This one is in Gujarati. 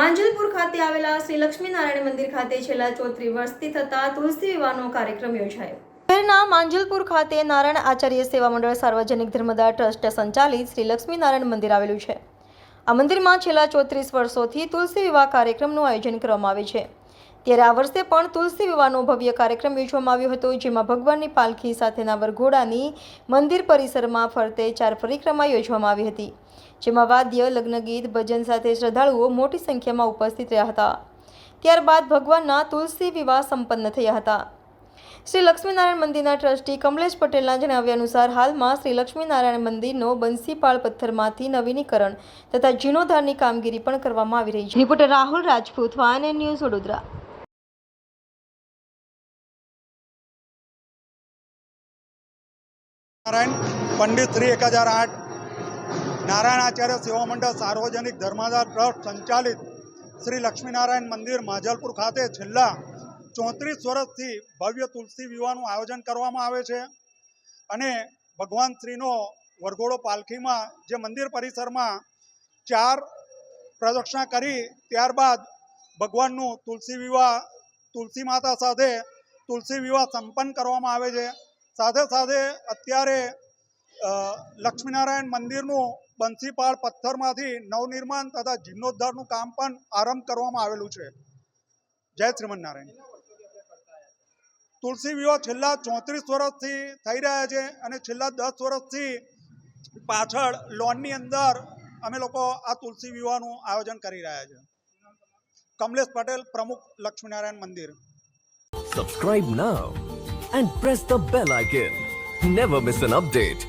માંજલપુર ખાતે આવેલા શ્રી લક્ષ્મીનારાયણ મંદિર ખાતે છેલ્લા 34 વર્ષથી થતા તુલસી વિવાહનો કાર્યક્રમ યોજાયો. શહેરના માંજલપુર ખાતે નારાયણ આચાર્ય સેવા મંડળ સાર્વજનિક ધર્મદાય ટ્રસ્ટ સંચાલિત શ્રી લક્ષ્મીનારાયણ મંદિર આવેલું છે. આ મંદિરમાં છેલ્લા 34 વર્ષોથી તુલસી વિવાહ કાર્યક્રમનું આયોજન કરવામાં આવે છે. ત્યારે આ વર્ષે પણ તુલસી વિવાહનો ભવ્ય કાર્યક્રમ યોજવામાં આવ્યો હતો, જેમાં ભગવાનની પાલખી સાથેના વરઘોડાની મંદિર પરિસરમાં ફરતે 4 પરિક્રમા યોજવામાં આવી હતી, જેમાં વાદ્ય, લગ્ન ગીત, ભજન સાથે શ્રદ્ધાળુઓ મોટી સંખ્યામાં ઉપસ્થિત રહ્યા હતા. ત્યારબાદ ભગવાનના તુલસી વિવાહ સંપન્ન થયા હતા. શ્રી લક્ષ્મીનારાયણ મંદિરના ટ્રસ્ટી કમલેશ પટેલના જણાવ્યા અનુસાર હાલમાં શ્રી લક્ષ્મીનારાયણ મંદિરનો બંસીપાળ પથ્થરમાંથી નવીનીકરણ તથા જીર્ણોદ્ધારની કામગીરી પણ કરવામાં આવી રહી છે. Reporter Rahul Rajput, van news, Vadodara. Narayan Pandit Shri 1008 Narayan Acharya સેવા મંડળ સાર્વજનિક ધર્માદાય ટ્રસ્ટ સંચાલિત શ્રી લક્ષ્મીનારાયણ મંદિર માંજલપુર ખાતે છેલ્લા 34 વર્ષથી ભવ્ય તુલસી વિવાહનું આયોજન કરવામાં આવે છે. અને ભગવાન શ્રીનો વરઘોડો પાલખીમાં જે મંદિર પરિસરમાં 4 પ્રદક્ષિણા કરી ત્યારબાદ ભગવાનનું તુલસી માતા સાથે તુલસી વિવાહ સંપન્ન કરવામાં આવે છે. સાથે સાથે અત્યારે લક્ષ્મીનારાયણ મંદિરનું બંસીપાળ પથ્થરમાંથી નવનિર્માણ તથા જીર્ણોદ્ધારનું કામ પણ આરંભ કરવામાં આવેલું છે. જય શ્રીમન નારાયણ. તુલસી વિવાહ છેલ્લા 34 વર્ષથી થઈ રહ્યા છે અને છેલ્લા 10 વર્ષથી પાછળ લોનની અંદર અમે લોકો આ તુલસી વિવાહનું આયોજન કરી રહ્યા છે. કમલેશ પટેલ, પ્રમુખ, લક્ષ્મીનારાયણ મંદિર. Subscribe now and press the bell icon. Never miss an update.